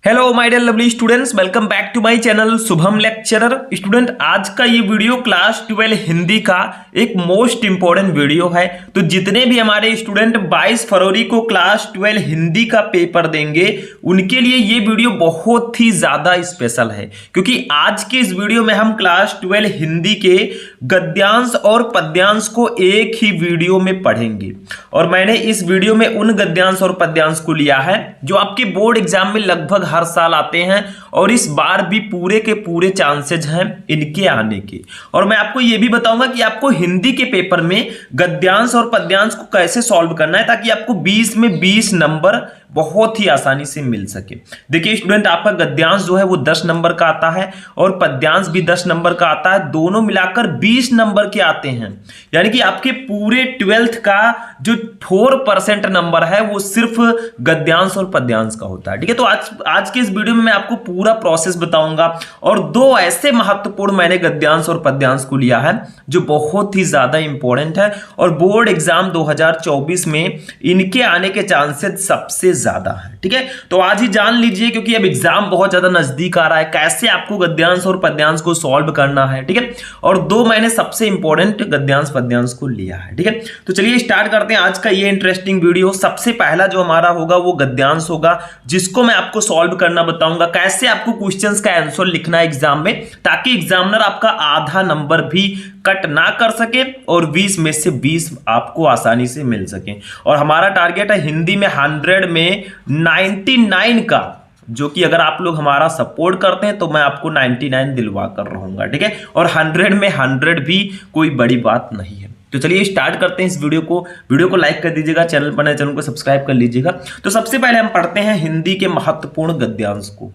Hello my dear lovely students, welcome back to my channel Shubham lecturer. Student, आज का ये video class 12 Hindi का एक मोस्ट इंपॉर्टेंट वीडियो है। तो जितने भी हमारे स्टूडेंट 22 फरवरी को क्लास 12 हिंदी का पेपर देंगे उनके लिए ये वीडियो बहुत ही ज्यादा स्पेशल है, क्योंकि आज के इस वीडियो में हम क्लास 12 हिंदी के गद्यांश और पद्यांश को एक ही वीडियो में पढ़ेंगे। और मैंने इस वीडियो में उन गद्यांश और पद्यांश को लिया है जो आपके बोर्ड एग्जाम में लगभग हर साल आते हैं और इस बार भी पूरे के पूरे चांसेस हैं इनके आने के। और मैं आपको यह भी बताऊंगा कि आपको हिंदी के पेपर में गद्यांश और पद्यांश को कैसे सॉल्व करना है ताकि आपको 20 में 20 नंबर बहुत ही आसानी से मिल सके। देखिए स्टूडेंट, आपका गद्यांश जो है वो 10 नंबर का आता है और पद्यांश भी 10 नंबर का आता है, दोनों मिलाकर 20 नंबर के आते हैं। यानी कि आपके पूरे 12th का जो 4% नंबर है वो सिर्फ गद्यांश और पद्यांश का होता है। ठीक है, तो आज के इस वीडियो में मैं आपको पूरा प्रोसेस बताऊंगा और दो ऐसे महत्वपूर्ण मैंने गद्यांश और पद्यांश को लिया है जो बहुत ही ज्यादा इंपॉर्टेंट है और बोर्ड एग्जाम 2024 में इनके आने के चांसेस सबसे ज्यादा है। ठीक है, तो आज ही जान लीजिए, क्योंकि अब एग्जाम बहुत ज्यादा नजदीक आ रहा है, कैसे आपको गद्यांश और पद्यांश को सॉल्व करना है। ठीक है, और दो मैंने सबसे इंपॉर्टेंट गद्यांश पद्यांश को लिया है। ठीक है, तो चलिए स्टार्ट करते हैं आज का ये इंटरेस्टिंग वीडियो। सबसे पहला जो हमारा होगा वो गद्यांश होगा, जिसको मैं आपको सॉल्व करना बताऊंगा, कैसे आपको क्वेश्चंस का आंसर लिखना है एग्जाम में, ताकि एग्जामिनर आपका आधा नंबर भी कट ना कर सके और 20 में से 20 आपको आसानी से मिल सके। और हमारा टारगेट है हिंदी में 100 में 99 का, जो कि अगर आप लोग हमारा सपोर्ट करते हैं तो मैं आपको 99 दिलवा कर रहूंगा। ठीक है, और 100 में 100 भी कोई बड़ी बात नहीं है। तो चलिए स्टार्ट करते हैं इस वीडियो को लाइक कर दीजिएगा, चैनल पर नए चैनल को सब्सक्राइब कर लीजिएगा। तो सबसे पहले हम पढ़ते हैं हिंदी के महत्वपूर्ण गद्यांश को।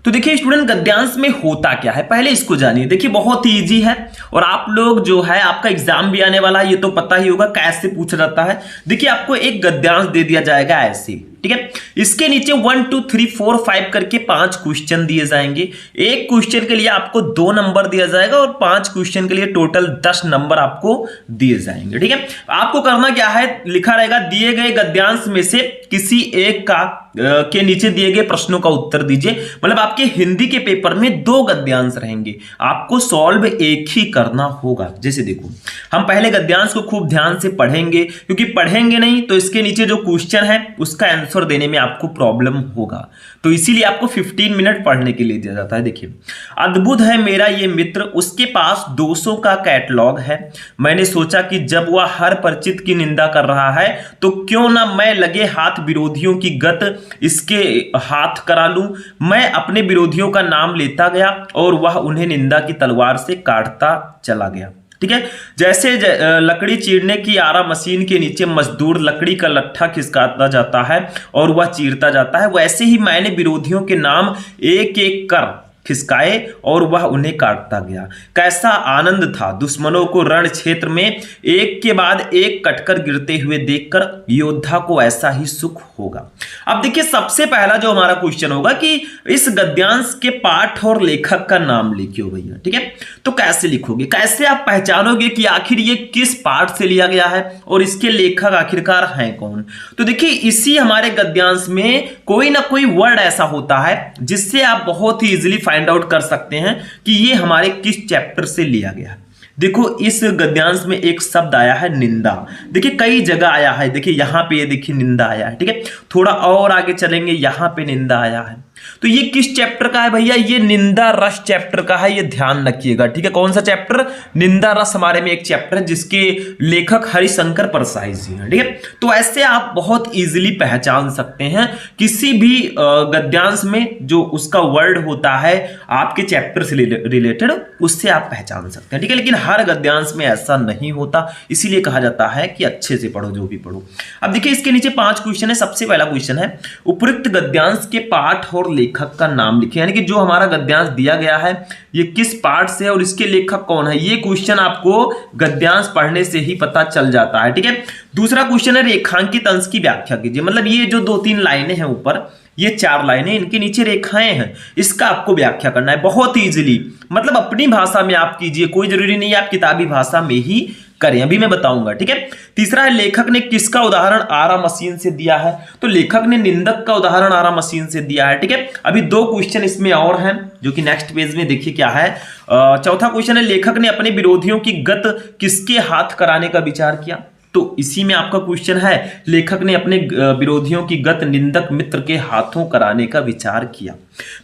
तो देखिए स्टूडेंट, गद्यांश में होता क्या है पहले इसको जानिए। देखिए बहुत ही इजी है और आप लोग जो है, आपका एग्जाम भी आने वाला है, ये तो पता ही होगा कैसे पूछा जाता है। देखिए आपको एक गद्यांश दे दिया जाएगा ऐसे, ठीक है, इसके नीचे 1 2 3 4 5 करके 5 क्वेश्चन दिए जाएंगे। एक क्वेश्चन के लिए आपको 2 नंबर दिया जाएगा और 5 क्वेश्चन के लिए टोटल 10 नंबर आपको दिए जाएंगे। ठीक है, आपको करना क्या है, लिखा रहेगा दिए गए गद्यांश में से किसी एक का के नीचे दिए गए प्रश्नों का उत्तर दीजिए। मतलब आपके हिंदी के पेपर में 2 गद्यांश रहेंगे, आपको सॉल्व एक ही करना होगा। जैसे देखो, हम पहले गद्यांश को खूब ध्यान से पढ़ेंगे, क्योंकि पढ़ेंगे नहीं तो इसके नीचे जो क्वेश्चन है उसका आंसर देने में आपको प्रॉब्लम होगा। तो इसीलिए आपको 15 मिनट पढ़ने के लिए दिया जाता है। देखिए, अद्भुत है मेरा ये मित्र, उसके पास 200 का कैटलॉग है। मैंने सोचा कि जब वह हर परिचित की निंदा कर रहा है तो क्यों ना मैं लगे हाथ विरोधियों की गत इसके हाथ करा लूं। मैं अपने विरोधियों का नाम लेता गया और वह उन्हें निंदा की तलवार से काटता चला गया। ठीक है, जैसे लकड़ी चीरने की आरा मशीन के नीचे मजदूर लकड़ी का लट्ठा खिसकाता जाता है और वह चीरता जाता है, वैसे ही मैंने विरोधियों के नाम एक एक कर खिसकाए और वह उन्हें काटता गया। कैसा आनंद था दुश्मनों को रण क्षेत्र में एक के बाद एक कटकर गिरते हुए देखकर, योद्धा को ऐसा ही सुख होगा। अब देखिए सबसे पहला जो हमारा क्वेश्चन होगा कि इस गद्यांश के पाठ और लेखक का नाम लिखियो भैया। ठीक है, तो कैसे लिखोगे, कैसे आप पहचानोगे कि आखिर ये किस पाठ से लिया गया है और इसके लेखक आखिरकार हैं कौन। तो देखिए इसी हमारे गद्यांश में कोई ना कोई वर्ड ऐसा होता है जिससे आप बहुत ही इजीली फाइंड आउट कर सकते हैं कि ये हमारे किस चैप्टर से लिया गया। देखो इस गद्यांश में एक शब्द आया है निंदा। देखिए कई जगह आया है, देखिए यहां पे ये देखिए निंदा आया है। ठीक है, थोड़ा और आगे चलेंगे, यहां पे निंदा आया है। तो ये किस चैप्टर का है भैया, ये निंदा रस चैप्टर का है, ये ध्यान रखिएगा। ठीक है, कौन सा चैप्टर, निंदा रस हमारे में एक चैप्टर है जिसके लेखक हरिशंकर परसाई जी हैं। ठीक है, तो ऐसे आप बहुत इजीली पहचान सकते हैं किसी भी गद्यांश में जो उसका वर्ड होता है आपके चैप्टर से रिलेटेड, उससे आप पहचान सकते हैं। ठीक है, लेकिन हर गद्यांश में ऐसा नहीं होता, इसीलिए कहा जाता है कि अच्छे से पढ़ो जो भी पढ़ो। अब देखिए इसके नीचे 5 क्वेश्चन है। सबसे पहला क्वेश्चन है, उपयुक्त गद्यांश के पाठ और लेखक का नाम लिखें। यानी कि जो हमारा गद्यांश दिया गया है ये किस पाठ से है और इसके लेखक कौन है, ये क्वेश्चन आपको गद्यांश पढ़ने से ही पता चल जाता है। ठीक है, दूसरा क्वेश्चन है रेखांकित अंश की व्याख्या कीजिए। मतलब ये जो 2-3 लाइनें हैं ऊपर, ये 4 लाइनें, इनके नीचे रेखाएं हैं, इसका आपको व्याख्या करना है बहुत ही इजीली। मतलब अपनी भाषा में आप कीजिए, कोई जरूरी नहीं है आप किताबी भाषा में ही करें, अभी मैं बताऊंगा। ठीक है, तीसरा है लेखक ने किसका उदाहरण आरा मशीन से दिया है, तो लेखक ने निंदक का उदाहरण आरा मशीन से दिया है। ठीक है, अभी 2 क्वेश्चन इसमें और हैं जो कि नेक्स्ट पेज में देखिए क्या है। चौथा क्वेश्चन है लेखक ने अपने विरोधियों की गत किसके हाथ कराने का विचार किया, तो इसी में आपका क्वेश्चन है लेखक ने अपने विरोधियों की गत निंदक मित्र के हाथों कराने का विचार किया।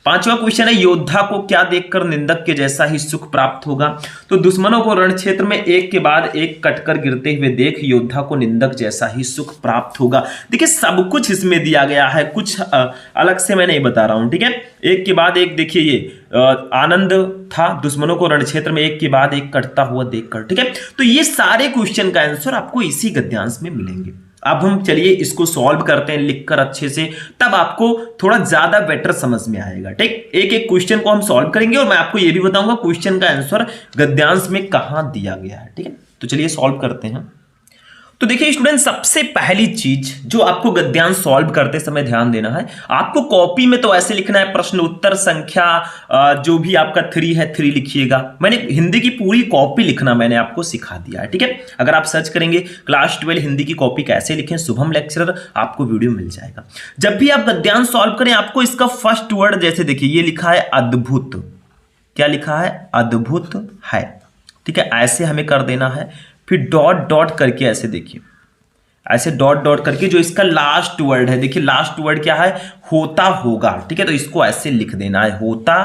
पांचवा क्वेश्चन है योद्धा को क्या देखकर निंदक के जैसा ही सुख प्राप्त होगा, तो दुश्मनों को रण क्षेत्र में एक के बाद एक कटकर गिरते हुए देख योद्धा को निंदक जैसा ही सुख प्राप्त होगा। देखिए सब कुछ इसमें दिया गया है, कुछ अलग से मैं नहीं बता रहा हूं। ठीक है, एक के बाद एक देखिए ये आनंद था दुश्मनों को रण क्षेत्र में एक के बाद एक कटता हुआ देखकर। ठीक है, तो ये सारे क्वेश्चन का आंसर आपको इसी गद्यांश में मिलेंगे। अब हम चलिए इसको सॉल्व करते हैं लिखकर अच्छे से, तब आपको थोड़ा ज्यादा बेटर समझ में आएगा। ठीक, एक एक क्वेश्चन को हम सॉल्व करेंगे और मैं आपको यह भी बताऊंगा क्वेश्चन का आंसर गद्यांश में कहां दिया गया है। ठीक है, तो चलिए सॉल्व करते हैं। तो देखिए स्टूडेंट, सबसे पहली चीज जो आपको गद्यांश सॉल्व करते समय ध्यान देना है, आपको कॉपी में तो ऐसे लिखना है प्रश्न उत्तर संख्या जो भी आपका 3 है 3 लिखिएगा। मैंने हिंदी की पूरी कॉपी लिखना मैंने आपको सिखा दिया है। ठीक है, अगर आप सर्च करेंगे क्लास 12 हिंदी की कॉपी कैसे लिखें शुभम लेक्चरर, आपको वीडियो मिल जाएगा। जब भी आप गद्यांश सॉल्व करें आपको इसका फर्स्ट वर्ड जैसे देखिए ये लिखा है अद्भुत, क्या लिखा है अद्भुत है। ठीक है, ऐसे हमें कर देना है, फिर डॉट डॉट करके ऐसे देखिए, ऐसे डॉट डॉट करके जो इसका लास्ट वर्ड है, देखिए लास्ट वर्ड क्या है होता होगा। ठीक है, तो इसको ऐसे लिख देना है होता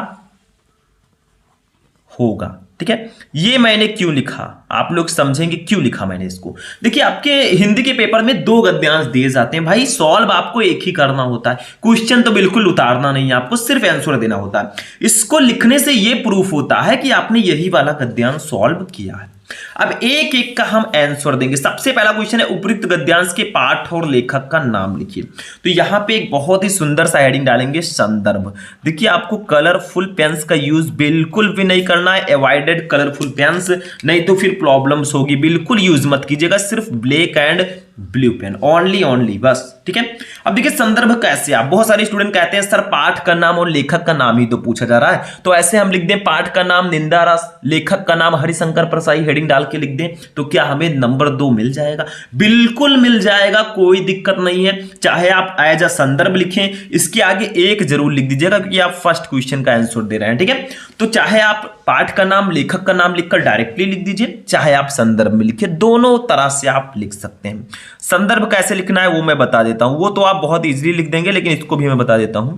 होगा। ठीक है, ये मैंने क्यों लिखा आप लोग समझेंगे क्यों लिखा मैंने इसको। देखिए आपके हिंदी के पेपर में 2 गद्यांश दिए जाते हैं भाई, सॉल्व आपको एक ही करना होता है, क्वेश्चन तो बिल्कुल उतारना नहीं है, आपको सिर्फ आंसर देना होता है। इसको लिखने से ये प्रूफ होता है कि आपने यही वाला गद्यांश सॉल्व किया है। अब एक एक का हम आंसर देंगे। सबसे पहला क्वेश्चन है उपयुक्त गद्यांश के पाठ और लेखक का नाम लिखिए, तो यहां पे एक बहुत ही सुंदर सा हेडिंग डालेंगे संदर्भ। देखिए आपको कलरफुल पेन्स का यूज बिल्कुल भी नहीं करना है, अवॉइडेड कलरफुल पेन्स, नहीं तो फिर प्रॉब्लम्स होगी, बिल्कुल यूज मत कीजिएगा, सिर्फ black and blue pen only बस। ठीक है, अब देखिए संदर्भ कैसे, आप बहुत सारे स्टूडेंट कहते हैं सर पाठ का नाम और लेखक का नाम ही तो पूछा जा रहा है, तो ऐसे हम लिख दें पाठ का नाम निंदा रस, लेखक का नाम हरिशंकर परसाई, हेडिंग डाल के लिख दें, तो क्या हमें नंबर 2 मिल जाएगा? बिल्कुल मिल जाएगा, कोई दिक्कत नहीं है। चाहे आप एज अ संदर्भ लिखें, इसके आगे एक जरूर लिख दीजिएगा क्योंकि आप फर्स्ट क्वेश्चन का आंसर दे रहे हैं। ठीक है, तो चाहे आप पाठ का नाम लेखक का नाम लिखकर डायरेक्टली लिख दीजिए, चाहे आप संदर्भ में लिखिए, दोनों तरह से आप लिख सकते हैं। संदर्भ कैसे लिखना है वो मैं बता देता हूं, वो तो आप बहुत इजीली लिख देंगे, लेकिन इसको भी मैं बता देता हूं।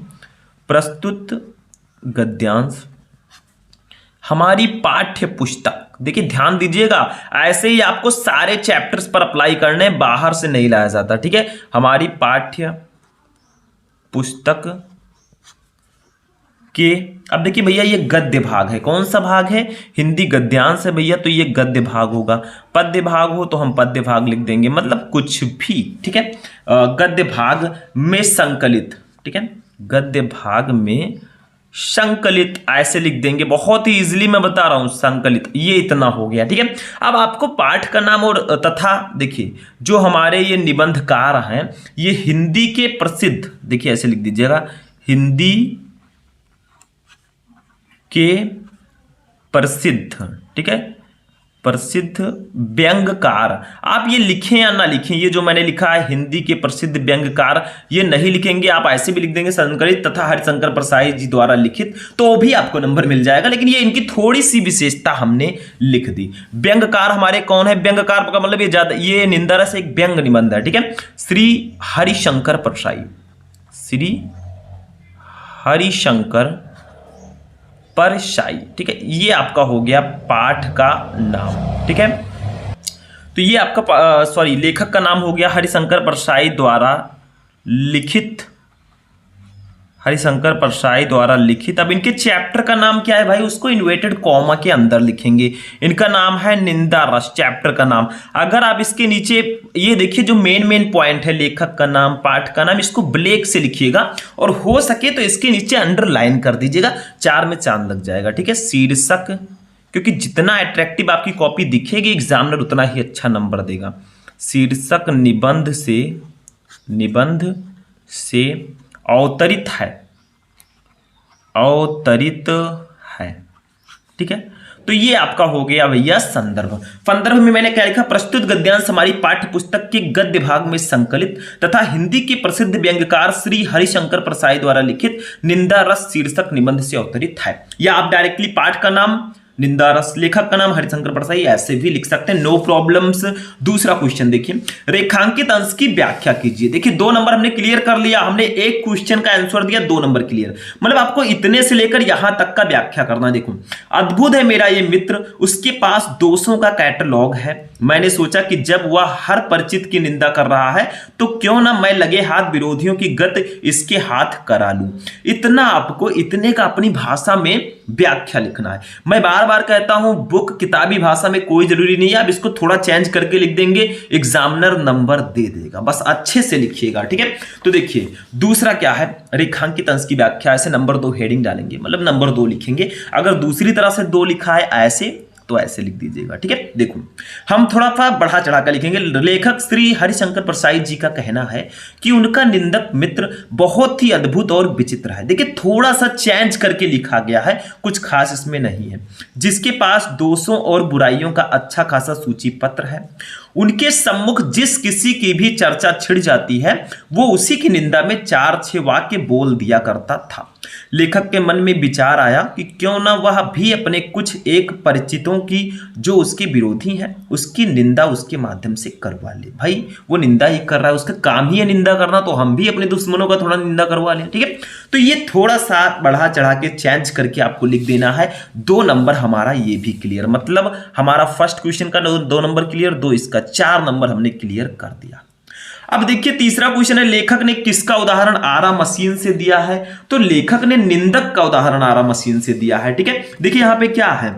प्रस्तुत गद्यांश हमारी पाठ्य पुस्तक, देखिए ध्यान दीजिएगा, ऐसे ही आपको सारे चैप्टर्स पर अप्लाई करने, बाहर से नहीं लाया जाता। ठीक है, हमारी पाठ्य पुस्तक के, अब देखिए भैया ये गद्य भाग है, कौन सा भाग है? हिंदी गद्यांश है भैया, तो ये गद्य भाग होगा। पद्य भाग हो तो हम पद्य भाग लिख देंगे, मतलब कुछ भी। ठीक है, गद्य भाग में संकलित, ठीक है, गद्य भाग में संकलित ऐसे लिख देंगे, बहुत ही इजीली मैं बता रहा हूं, संकलित, ये इतना हो गया। ठीक है, अब आपको पाठ का नाम और तथा देखिए जो हमारे ये निबंधकार हैं ये हिंदी के प्रसिद्ध, देखिए ऐसे लिख दीजिएगा, हिंदी के प्रसिद्ध, ठीक है, प्रसिद्ध व्यंग्यकार। आप ये लिखें या ना लिखें, ये जो मैंने लिखा है हिंदी के प्रसिद्ध व्यंग्यकार, ये नहीं लिखेंगे आप, ऐसे भी लिख देंगे संकलित तथा हरिशंकर परसाई जी द्वारा लिखित, तो भी आपको नंबर मिल जाएगा। लेकिन ये इनकी थोड़ी सी विशेषता हमने लिख दी। व्यंग्यकार हमारे कौन है? व्यंग्यकार का मतलब ये ज्यादा, ये निंदा रस एक व्यंग निबंध है। ठीक है, श्री हरिशंकर परसाई, श्री हरिशंकर परसाई। ठीक है, ये आपका हो गया पाठ का नाम। ठीक है, तो ये आपका लेखक का नाम हो गया हरिशंकर परसाई द्वारा लिखित, हरिशंकर परसाई द्वारा लिखित। अब इनके चैप्टर का नाम क्या है भाई? उसको इन्वर्टेड कॉमा के अंदर लिखेंगे। इनका नाम है निंदा रस, चैप्टर का नाम। अगर आप इसके नीचे ये देखिए जो मेन पॉइंट है, लेखक का नाम, पाठ का नाम, इसको ब्लैक से लिखिएगा और हो सके तो इसके नीचे अंडरलाइन कर दीजिएगा, 4 में चांद लग जाएगा। ठीक है, शीर्षक, क्योंकि जितना अट्रैक्टिव आपकी कॉपी दिखेगी एग्जामिनर उतना ही अच्छा नंबर देगा। शीर्षक निबंध से अवतरित है, अवतरित है। ठीक है, तो ये आपका हो गया भैया संदर्भ। संदर्भ में मैंने क्या लिखा, प्रस्तुत गद्यांश हमारी पाठ्य पुस्तक के गद्य भाग में संकलित तथा हिंदी के प्रसिद्ध व्यंग्यकार श्री हरिशंकर प्रसाई द्वारा लिखित निंदा रस शीर्षक निबंध से अवतरित है। या आप डायरेक्टली पाठ का नाम निंदा रस, लेखक का नाम हरिशंकर प्रसाई, ऐसे भी लिख सकते हैं, नो प्रॉब्लम्स। दूसरा क्वेश्चन देखिए, रेखांकित अंश की व्याख्या कीजिए। देखिए 2 नंबर हमने क्लियर कर लिया, हमने एक क्वेश्चन का आंसर दिया, 2 नंबर क्लियर। मतलब आपको इतने से लेकर यहां तक का व्याख्या करना। देखो, अद्भुत है मेरा ये मित्र, उसके पास दोषों का कैटलॉग है। मैंने सोचा कि जब वह हर परिचित की निंदा कर रहा है तो क्यों ना मैं लगे हाथ विरोधियों की गत इसके हाथ करा लूं। इतना आपको, इतने का अपनी भाषा में व्याख्या लिखना है। मैं बार बार कहता हूं, बुक किताबी भाषा में कोई जरूरी नहीं है, आप इसको थोड़ा चेंज करके लिख देंगे, एग्जामिनर नंबर दे देगा। बस अच्छे से लिखिएगा, ठीक है। तो देखिए दूसरा क्या है, रेखांकित अंश की व्याख्या। ऐसे नंबर 2 हेडिंग डालेंगे, मतलब नंबर 2 लिखेंगे। अगर दूसरी तरह से 2 लिखा है ऐसे, तो ऐसे लिख दीजिएगा, ठीक है। देखो हम थोड़ा सा बढ़ा चढ़ा कर लिखेंगे। लेखक श्री हरिशंकर प्रसाई जी का कहना है कि उनका निंदक मित्र बहुत ही अद्भुत और विचित्र है। देखिए थोड़ा सा चेंज करके लिखा गया है, कुछ खास इसमें नहीं है। जिसके पास दोषों और बुराइयों का अच्छा खासा सूची पत्र है, उनके सम्मुख जिस किसी की भी चर्चा छिड़ जाती है वो उसी की निंदा में 4-6 वाक्य बोल दिया करता था। लेखक के मन में विचार आया कि क्यों ना वह भी अपने कुछ एक परिचितों की जो उसके विरोधी हैं उसकी निंदा उसके माध्यम से करवा ले। भाई वो निंदा ही कर रहा है, उसका काम ही है निंदा करना, तो हम भी अपने दुश्मनों का थोड़ा निंदा करवा लें, ठीक है। तो ये थोड़ा सा बढ़ा चढ़ा के चेंज करके आपको लिख देना है। 2 नंबर हमारा ये भी क्लियर, मतलब हमारा फर्स्ट क्वेश्चन का 2 नंबर क्लियर, 2 इसका 4 नंबर हमने क्लियर कर दिया। अब देखिए तीसरा क्वेश्चन है, लेखक ने किसका उदाहरण आरा मशीन से दिया है। तो लेखक ने निंदक का उदाहरण आरा मशीन से दिया है, ठीक है। देखिए यहां पे क्या है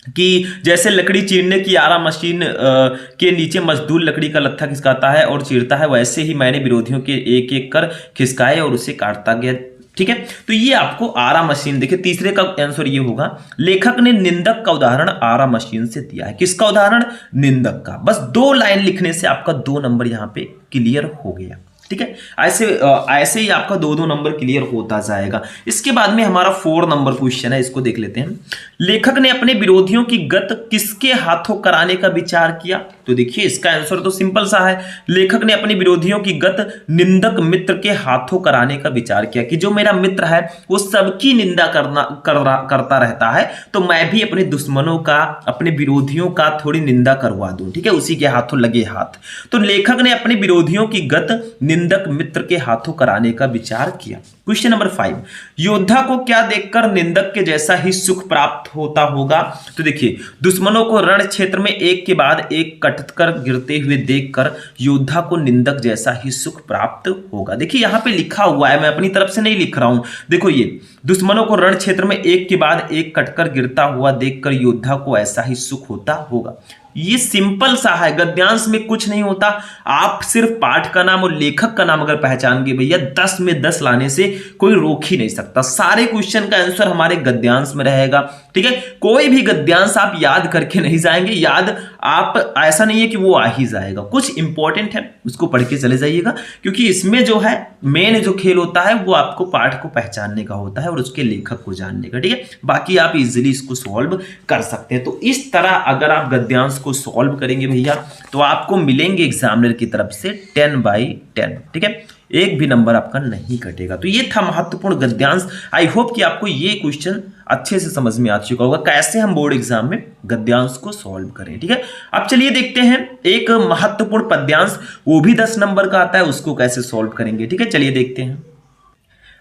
कि जैसे लकड़ी चीरने की आरा मशीन के नीचे मजदूर लकड़ी का लत्था खिसकाता है और चीरता है, वैसे ही मैंने विरोधियों के एक एक कर खिसकाए और उसे काटता गया, ठीक है। तो ये आपको आरा मशीन, देखिए तीसरे का आंसर ये होगा, लेखक ने निंदक का उदाहरण आरा मशीन से दिया है। किसका उदाहरण? निंदक का। बस 2 लाइन लिखने से आपका 2 नंबर यहां पे क्लियर हो गया, ठीक है। ऐसे ही आपका 2-2 नंबर क्लियर होता जाएगा। इसके बाद में हमारा 4 नंबर क्वेश्चन है, इसको देख लेते हैं। लेखक ने अपने विरोधियों की गत किसके हाथों कराने का विचार किया। तो देखिए इसका आंसर तो सिंपल सा है, लेखक ने अपने विरोधियों की गत निंदक मित्र के हाथों कराने का विचार किया कि जो मेरा मित्र है वो सबकी निंदा करता रहता है, तो मैं भी अपने दुश्मनों का, अपने विरोधियों का थोड़ी निंदा करवा दूं, ठीक है, उसी के हाथों लगे हाथ। तो लेखक ने अपने विरोधियों की गत निंदक मित्र के हाथों कराने का विचार किया। क्वेश्चन नंबर 5, योद्धा को क्या देखकर निंदक के जैसा ही सुख प्राप्त होता होगा। तो देखिए दुश्मनों को रण क्षेत्र में एक के बाद एक कटकर गिरते हुए देखकर योद्धा को निंदक जैसा ही सुख प्राप्त होगा। देखिए यहां पे लिखा हुआ है, मैं अपनी तरफ से नहीं लिख रहा हूं। देखो ये दुश्मनों को रण क्षेत्र में एक के बाद एक कटकर गिरता हुआ देखकर योद्धा को ऐसा ही सुख होता होगा। ये सिंपल सा है, गद्यांश में कुछ नहीं होता। आप सिर्फ पाठ का नाम और लेखक का नाम अगर पहचान गए भैया, 10 में 10 लाने से कोई रोक ही नहीं सकता। सारे क्वेश्चन का आंसर हमारे गद्यांश में रहेगा, ठीक है। कोई भी गद्यांश आप याद करके नहीं जाएंगे, याद आप ऐसा नहीं है कि वो आ ही जाएगा, कुछ इंपॉर्टेंट है उसको पढ़ के चले जाइएगा, क्योंकि इसमें जो है मेन जो खेल होता है वो आपको पाठ को पहचानने का होता है और उसके लेखक को जानने का, ठीक है। बाकी आप इजिली इसको सॉल्व कर सकते हैं। तो इस तरह अगर आप गद्यांश को सॉल्व करेंगे भैया तो आपको मिलेंगे एग्जामिनर की तरफ से 10/10, ठीक है, एक भी नंबर आपका नहीं कटेगा। तो ये था महत्वपूर्ण गद्यांश। आई होप कि आपको ये क्वेश्चन अच्छे से समझ में आ चुका होगा, कैसे हम बोर्ड एग्जाम में गद्यांश को सॉल्व करें, ठीक है। अब चलिए देखते हैं एक महत्वपूर्ण पद्यांश, वो भी 10 नंबर का आता है, उसको कैसे सॉल्व करेंगे, ठीक है। चलिए देखते हैं।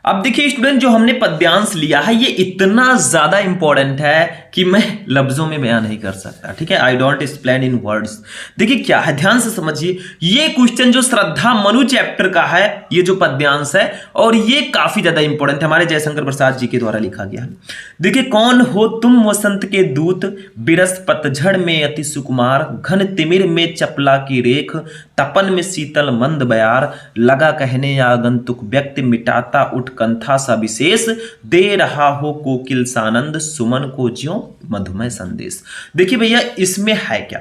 अब देखिए स्टूडेंट, जो हमने पद्यांश लिया है ये इतना ज्यादा इंपॉर्टेंट है कि मैं लफ्जों में बयान नहीं कर सकता, ठीक है। I don't explain in words. देखिए क्या है, ध्यान से समझिए। ये क्वेश्चन जो श्रद्धा मनु चैप्टर का है, ये जो पद्यांश है, और ये काफी ज्यादा इंपॉर्टेंट है, हमारे जयशंकर प्रसाद जी के द्वारा लिखा गया है। देखिए, कौन हो तुम वसंत के दूत, बिरस पतझड़ में अति सुकुमार, घन तिमिर में चपला की रेख, तपन में शीतल मंद बयार, लगा कहने आगंतुक व्यक्ति, मिटाता उठ कंथा सा विशेष, दे रहा हो कोकिल सानंद, सुमन को ज्यों मधुमेह संदेश। देखिए भैया इसमें है क्या,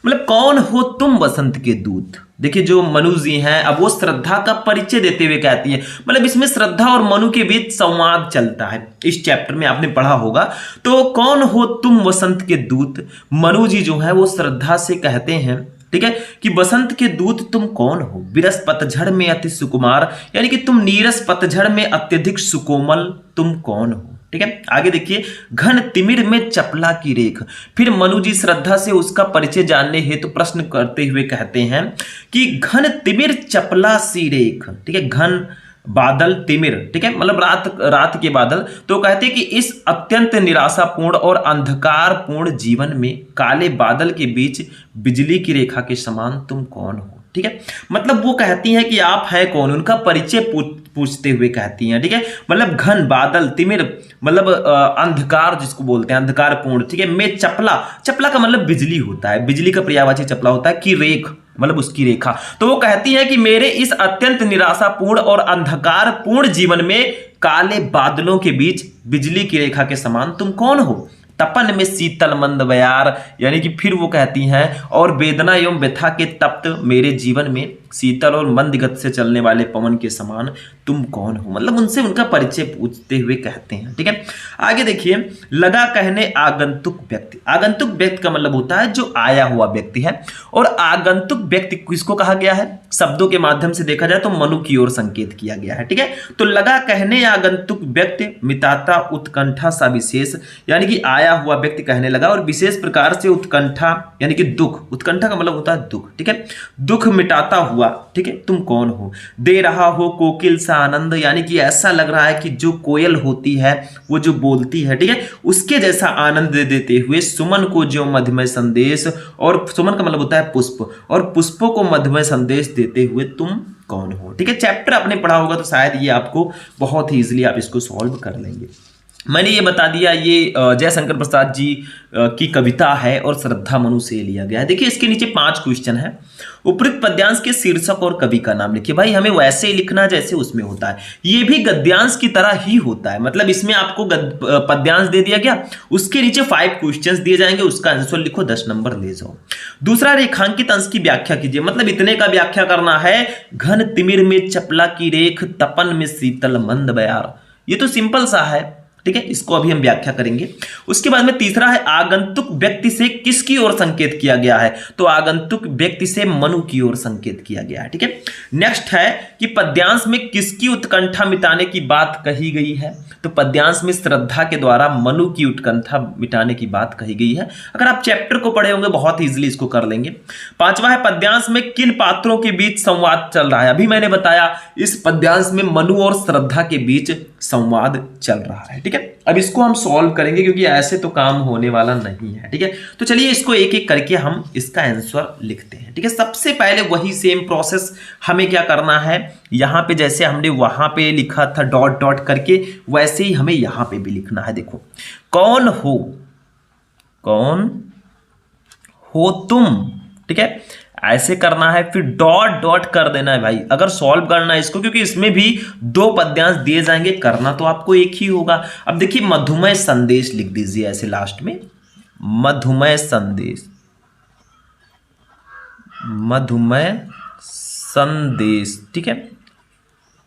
मतलब कौन हो तुम वसंत के दूत। देखिए जो मनु जी हैं अब वो श्रद्धा का परिचय देते हुए कहती है, मतलब इसमें श्रद्धा और मनु के बीच संवाद चलता है, इस चैप्टर में आपने पढ़ा होगा। तो कौन हो तुम वसंत के दूत, मनु जी जो है वो श्रद्धा से कहते हैं, ठीक है, कि बसंत के दूत तुम कौन हो, विरस पतझड़ में अति सुकुमार, यानी कि तुम नीरस पतझड़ में अत्यधिक सुकोमल तुम कौन हो। ठीक है, आगे देखिए, घन तिमिर में चपला की रेख। फिर मनु जी श्रद्धा से उसका परिचय जानने हेतु तो प्रश्न करते हुए कहते हैं कि घन तिमिर चपला सी रेख। ठीक है, घन बादल तिमिर, ठीक है, मतलब रात के बादल। तो कहते हैं कि इस अत्यंत निराशापूर्ण और अंधकारपूर्ण जीवन में काले बादल के बीच बिजली की रेखा के समान तुम कौन हो। ठीक है, मतलब वो कहती हैं कि आप हैं कौन, उनका परिचय पूछते हुए कहती हैं। ठीक है, मतलब घन बादल तिमिर मतलब अंधकार जिसको बोलते हैं, अंधकारपूर्ण। ठीक है, में चपला, चपला का मतलब बिजली होता है, बिजली का पर्यायवाची चपला होता है, की रेख मतलब उसकी रेखा। तो वो कहती है कि मेरे इस अत्यंत निराशापूर्ण और अंधकारपूर्ण जीवन में काले बादलों के बीच बिजली की रेखा के समान तुम कौन हो। तपन में शीतल मंद बयार, यानी कि फिर वो कहती हैं और वेदना एवं व्यथा के तप्त मेरे जीवन में शीतल और मंद गति से चलने वाले पवन के समान तुम कौन हो, मतलब उनसे उनका परिचय पूछते हुए कहते हैं। ठीक है, आगे देखिए, लगा कहने आगंतुक व्यक्ति। आगंतुक व्यक्ति का मतलब होता है जो आया हुआ व्यक्ति है, और आगंतुक व्यक्ति किसको कहा गया है, शब्दों के माध्यम से देखा जाए तो मनु की ओर संकेत किया गया है। ठीक है, तो लगा कहने आगंतुक व्यक्ति मिताता उत्कंठा सा विशेष, यानी कि आया हुआ व्यक्ति कहने लगा और विशेष प्रकार से उत्कंठा यानी कि दुख, उत्कंठा का मतलब होता है दुख। ठीक है, दुख मिटाता हुआ, ठीक है, तुम कौन हो। दे रहा हो कोकिल सा आनंद, यानी कि ऐसा लग रहा है कि जो कोयल होती है वो जो बोलती है, ठीक है, उसके जैसा आनंद दे देते हुए सुमन को जो मधुमेह संदेश, और सुमन का मतलब होता है पुष्प, और पुष्पों को मधुमेह संदेश देते हुए तुम कौन हो। ठीक है, चैप्टर आपने पढ़ा होगा तो शायद ये आपको बहुत ही इजीली आप इसको सॉल्व कर लेंगे। मैंने ये बता दिया, ये जयशंकर प्रसाद जी की कविता है और श्रद्धा मनु से लिया गया है। देखिए इसके नीचे 5 क्वेश्चन है। उपयुक्त पद्यांश के शीर्षक और कवि का नाम लिखिए। भाई हमें वैसे ही लिखना जैसे उसमें होता है, ये भी गद्यांश की तरह ही होता है, मतलब इसमें आपको पद्यांश दे दिया गया, उसके नीचे 5 क्वेश्चंस दिए जाएंगे, उसका आंसर लिखो, 10 नंबर ले जाओ। दूसरा, रेखांकित अंश की व्याख्या कीजिए, मतलब इतने का व्याख्या करना है, घन तिमिर में चपला की रेख, तपन में शीतल मंद बयार। ये तो सिंपल सा है, ठीक है, इसको अभी हम व्याख्या करेंगे। उसके बाद में तीसरा है, आगंतुक व्यक्ति से किसकी ओर संकेत किया गया है, तो आगंतुक व्यक्ति से मनु की ओर संकेत किया गया है। ठीक है, नेक्स्ट है कि पद्यांश में किसकी उत्कंठा मिटाने की बात कही गई है, तो पद्यांश में श्रद्धा के द्वारा मनु की उत्कंठा मिटाने की बात कही गई है। अगर आप चैप्टर को पढ़े होंगे बहुत इजीली इसको कर लेंगे। 5वां है, पद्यांश में किन पात्रों के बीच संवाद चल रहा है। अभी मैंने बताया इस पद्यांश में मनु और श्रद्धा के बीच संवाद चल रहा है। ठीक है, अब इसको हम सॉल्व करेंगे क्योंकि ऐसे तो काम होने वाला नहीं है। ठीक है, तो चलिए इसको एक एक करके हम इसका आंसर लिखते हैं। ठीक है, सबसे पहले वही सेम प्रोसेस हमें क्या करना है, यहां पे जैसे हमने वहां पे लिखा था डॉट डॉट करके, वैसे ही हमें यहां पे भी लिखना है। देखो, कौन हो, कौन हो तुम, ठीक है, ऐसे करना है, फिर डॉट डॉट कर देना है भाई, अगर सॉल्व करना है इसको, क्योंकि इसमें भी 2 पद्यांश दिए जाएंगे, करना तो आपको एक ही होगा। अब देखिए, मधुमेह संदेश लिख दीजिए ऐसे लास्ट में, मधुमेह संदेश, मधुमेह संदेश। ठीक है,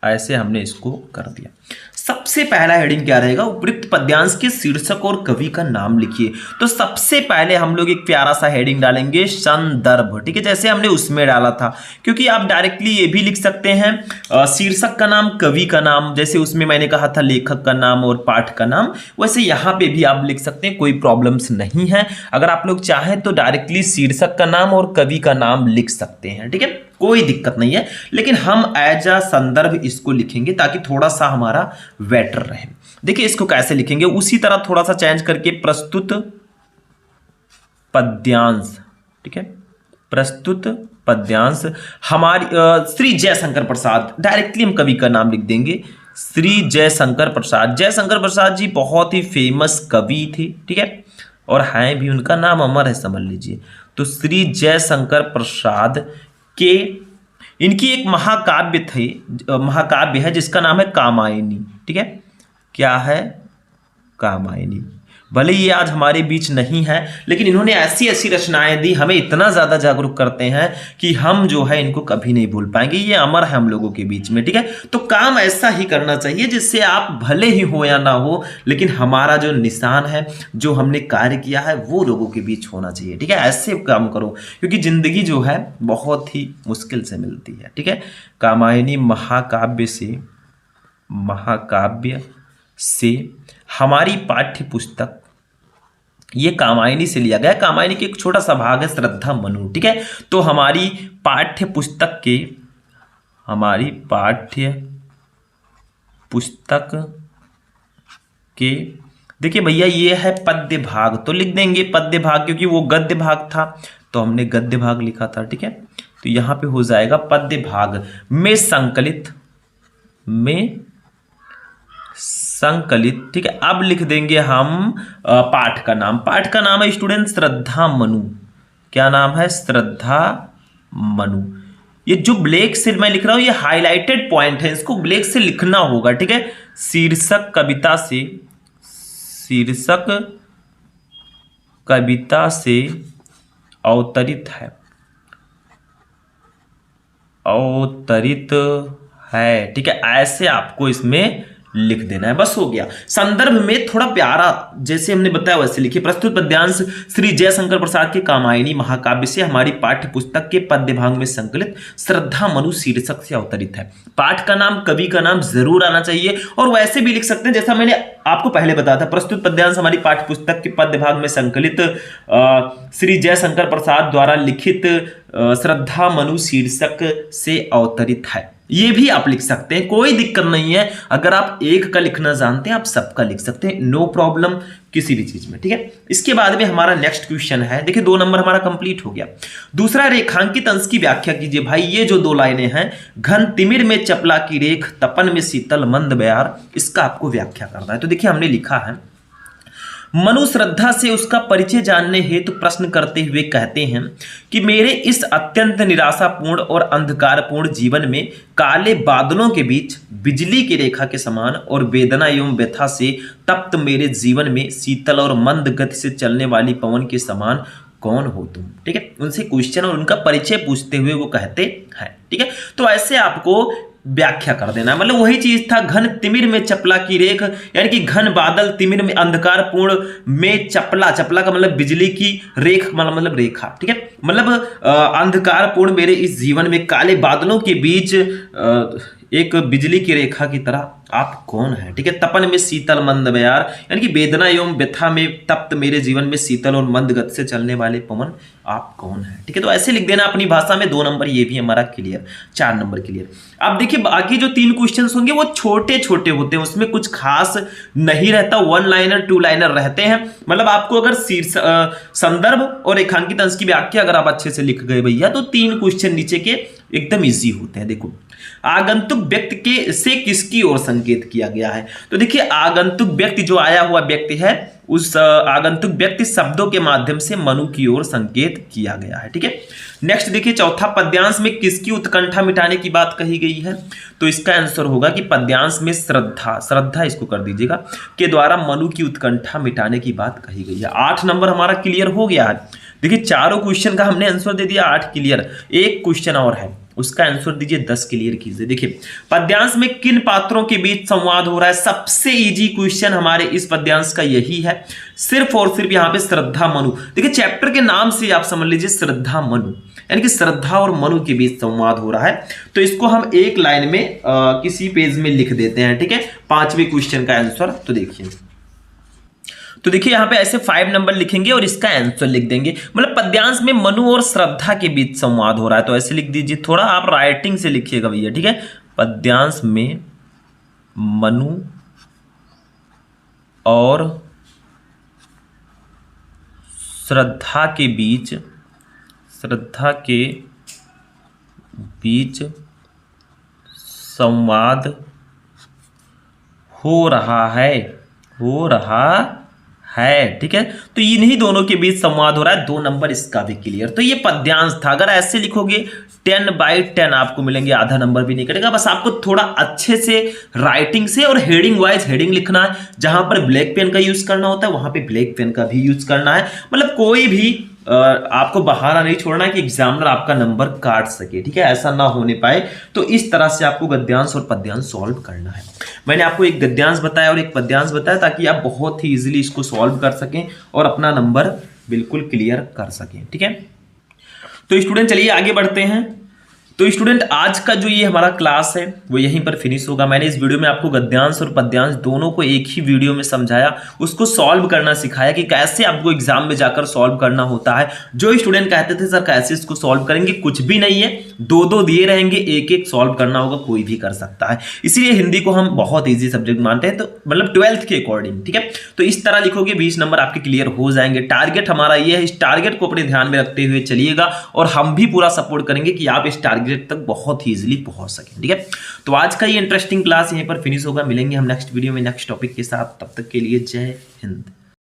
ऐसे हमने इसको कर दिया। सबसे पहला हेडिंग क्या रहेगा, उपयुक्त पद्यांश के शीर्षक और कवि का नाम लिखिए। तो सबसे पहले हम लोग एक प्यारा सा हेडिंग डालेंगे, संदर्भ। ठीक है, जैसे हमने उसमें डाला था, क्योंकि आप डायरेक्टली ये भी लिख सकते हैं शीर्षक का नाम, कवि का नाम, जैसे उसमें मैंने कहा था लेखक का नाम और पाठ का नाम, वैसे यहाँ पे भी आप लिख सकते हैं, कोई प्रॉब्लम्स नहीं है। अगर आप लोग चाहें तो डायरेक्टली शीर्षक का नाम और कवि का नाम लिख सकते हैं। ठीक है, कोई दिक्कत नहीं है, लेकिन हम एज अ संदर्भ इसको लिखेंगे ताकि थोड़ा सा हमारा बेटर रहे। देखिए इसको कैसे लिखेंगे, उसी तरह थोड़ा सा चेंज करके, प्रस्तुत पद्यांश। ठीक है, प्रस्तुत पद्यांश हमारी श्री जयशंकर प्रसाद, डायरेक्टली हम कवि का नाम लिख देंगे, श्री जयशंकर प्रसाद। जयशंकर प्रसाद जी बहुत ही फेमस कवि थे, ठीक है, और हैं भी, उनका नाम अमर है, समझ लीजिए। तो श्री जयशंकर प्रसाद के, इनकी एक महाकाव्य थे, महाकाव्य है जिसका नाम है कामायनी। ठीक है, क्या है, कामायनी। भले ये आज हमारे बीच नहीं है, लेकिन इन्होंने ऐसी ऐसी रचनाएं दी, हमें इतना ज़्यादा जागरूक करते हैं कि हम जो है इनको कभी नहीं भूल पाएंगे। ये अमर है हम लोगों के बीच में, ठीक है। तो काम ऐसा ही करना चाहिए जिससे आप भले ही हो या ना हो, लेकिन हमारा जो निशान है, जो हमने कार्य किया है, वो लोगों के बीच होना चाहिए, ठीक है। ऐसे काम करो, क्योंकि जिंदगी जो है बहुत ही मुश्किल से मिलती है, ठीक है। कामायनी महाकाव्य से हमारी पाठ्य पुस्तक, ये कामायनी से लिया गया है। कामायनी के एक छोटा सा भाग है श्रद्धा मनु, ठीक है। तो हमारी पाठ्य पुस्तक के देखिए भैया, ये है पद्य भाग, तो लिख देंगे पद्य भाग, क्योंकि वो गद्य भाग था तो हमने गद्य भाग लिखा था, ठीक है। तो यहां पे हो जाएगा पद्य भाग में संकलित, ठीक है। अब लिख देंगे हम पाठ का नाम है स्टूडेंट श्रद्धा मनु। क्या नाम है? श्रद्धा मनु। ये जो ब्लैक से मैं लिख रहा हूं, ये हाईलाइटेड पॉइंट है, इसको ब्लैक से लिखना होगा, ठीक है। शीर्षक कविता से अवतरित है, ठीक है। ऐसे आपको इसमें लिख देना है, बस हो गया। संदर्भ में थोड़ा प्यारा, जैसे हमने बताया वैसे लिखिए। प्रस्तुत पद्यांश श्री जयशंकर प्रसाद के कामायनी महाकाव्य से हमारी पाठ्य पुस्तक के पद्य भाग में संकलित श्रद्धा मनु शीर्षक से अवतरित है। पाठ का नाम, कवि का नाम जरूर आना चाहिए, और वैसे भी लिख सकते हैं जैसा मैंने आपको पहले बताया था। प्रस्तुत पद्यांश हमारी पाठ्य पुस्तक के पद्य भाग में संकलित श्री जयशंकर प्रसाद द्वारा लिखित श्रद्धा मनु शीर्षक से अवतरित है। ये भी आप लिख सकते हैं, कोई दिक्कत नहीं है। अगर आप एक का लिखना जानते हैं, आप सबका लिख सकते हैं, नो प्रॉब्लम किसी भी चीज में, ठीक है। इसके बाद में हमारा नेक्स्ट क्वेश्चन है, देखिए 2 नंबर हमारा कंप्लीट हो गया। दूसरा, रेखांकित अंश की व्याख्या कीजिए। भाई ये जो 2 लाइनें हैं, घन तिमिर में चपला की रेख, तपन में शीतल मंद बयार, इसका आपको व्याख्या करना है। तो देखिए हमने लिखा है, मनु श्रद्धा से उसका परिचय जानने हेतु प्रश्न करते हुए कहते हैं कि मेरे इस अत्यंत निराशापूर्ण और अंधकारपूर्ण जीवन में काले बादलों के बीच बिजली की रेखा के समान और वेदना एवं व्यथा से तप्त मेरे जीवन में शीतल और मंद गति से चलने वाली पवन के समान कौन हो तुम, ठीक है। उनसे क्वेश्चन और उनका परिचय पूछते हुए वो कहते हैं, ठीक है। तो ऐसे आपको व्याख्या कर देना, मतलब वही चीज था, घन तिमिर में चपला की रेख, यानी कि घन बादल, तिमिर में अंधकारपूर्ण, में चपला, चपला का मतलब बिजली की रेख, मतलब रेखा, ठीक है। मतलब अंधकारपूर्ण मेरे इस जीवन में काले बादलों के बीच एक बिजली की रेखा की तरह आप कौन है, ठीक है। तपन में शीतल मंद बयार, यानी कि वेदना एवं व्यथा में तप्त मेरे जीवन में शीतल और मंद गति से चलने वाले पवन आप कौन है, ठीक है। तो ऐसे लिख देना अपनी भाषा में। 2 नंबर ये भी हमारा क्लियर, 4 नंबर क्लियर। अब देखिए बाकी जो 3 क्वेश्चंस होंगे वो छोटे छोटे होते हैं, उसमें कुछ खास नहीं रहता, 1 लाइनर 2 लाइनर रहते हैं। मतलब आपको अगर संदर्भ और रेखांकित अंश की व्याख्या अगर आप अच्छे से लिख गए भैया, तो 3 क्वेश्चन नीचे के एकदम इजी होते हैं। देखो, आगंतुक व्यक्ति के से किसकी ओर संकेत किया गया है? तो देखिए आगंतुक व्यक्ति, जो आया हुआ व्यक्ति है, उस आगंतुक व्यक्ति शब्दों के माध्यम से मनु की ओर संकेत किया गया है, ठीक है। नेक्स्ट देखिए, चौथा, पद्यांश में किसकी उत्कंठा मिटाने की बात कही गई है? तो इसका आंसर होगा कि पद्यांश में श्रद्धा इसको कर दीजिएगा, के द्वारा मनु की उत्कंठा मिटाने की बात कही गई है। 8 नंबर हमारा क्लियर हो गया है। देखिए चारों क्वेश्चन का हमने आंसर दे दिया, 8 क्लियर। एक क्वेश्चन और है, उसका आंसर दीजिए, 10 क्लियर कीजिए। देखिए पद्यांश में किन पात्रों के बीच संवाद हो रहा है? सबसे इजी क्वेश्चन हमारे इस पद्यांश का यही है, सिर्फ और सिर्फ यहाँ पे श्रद्धा मनु। देखिए चैप्टर के नाम से आप समझ लीजिए श्रद्धा मनु, यानी कि श्रद्धा और मनु के बीच संवाद हो रहा है। तो इसको हम एक लाइन में किसी पेज में लिख देते हैं, ठीक है, 5वें क्वेश्चन का आंसर। तो देखिए यहाँ पे ऐसे 5 नंबर लिखेंगे और इसका आंसर लिख देंगे। मतलब पद्यांश में मनु और श्रद्धा के बीच संवाद हो रहा है, तो ऐसे लिख दीजिए। थोड़ा आप राइटिंग से लिखिएगा भैया, ठीक है। पद्यांश में मनु और श्रद्धा के बीच संवाद हो रहा है, ठीक है। तो इन्हीं दोनों के बीच संवाद हो रहा है, 2 नंबर इसका भी क्लियर। तो ये पद्यांश था। अगर ऐसे लिखोगे 10/10 आपको मिलेंगे, आधा नंबर भी नहीं कटेगा। बस आपको थोड़ा अच्छे से राइटिंग से और हेडिंग वाइज हेडिंग लिखना है। जहां पर ब्लैक पेन का यूज करना होता है वहां पे ब्लैक पेन का भी यूज करना है। मतलब कोई भी आपको बहाना नहीं छोड़ना है कि एग्जामिनर आपका नंबर काट सके, ठीक है, ऐसा ना होने पाए। तो इस तरह से आपको गद्यांश और पद्यांश सॉल्व करना है। मैंने आपको एक गद्यांश बताया और एक पद्यांश बताया ताकि आप बहुत ही इजीली इसको सॉल्व कर सकें और अपना नंबर बिल्कुल क्लियर कर सकें, ठीक है। तो स्टूडेंट चलिए आगे बढ़ते हैं। तो स्टूडेंट आज का जो ये हमारा क्लास है वो यहीं पर फिनिश होगा। मैंने इस वीडियो में आपको गद्यांश और पद्यांश दोनों को एक ही वीडियो में समझाया, उसको सॉल्व करना सिखाया कि कैसे आपको एग्जाम में जाकर सॉल्व करना होता है। जो स्टूडेंट कहते थे सर कैसे इसको सॉल्व करेंगे, कुछ भी नहीं है, दो दिए रहेंगे, एक एक सॉल्व करना होगा, कोई भी कर सकता है। इसीलिए हिंदी को हम बहुत ईजी सब्जेक्ट मानते हैं, तो मतलब 12th के अकॉर्डिंग, ठीक है। तो इस तरह लिखोगे 20 नंबर आपके क्लियर हो जाएंगे। टारगेट हमारा ये है, इस टारगेट को अपने ध्यान में रखते हुए चलिएगा और हम भी पूरा सपोर्ट करेंगे कि आप इस टारगेट तक बहुत ही इजीली पहुंच सकें, ठीक है। तो आज का ये इंटरेस्टिंग क्लास यहीं पर फिनिश होगा। मिलेंगे हम नेक्स्ट वीडियो में नेक्स्ट टॉपिक के साथ, तब तक के लिए जय हिंद।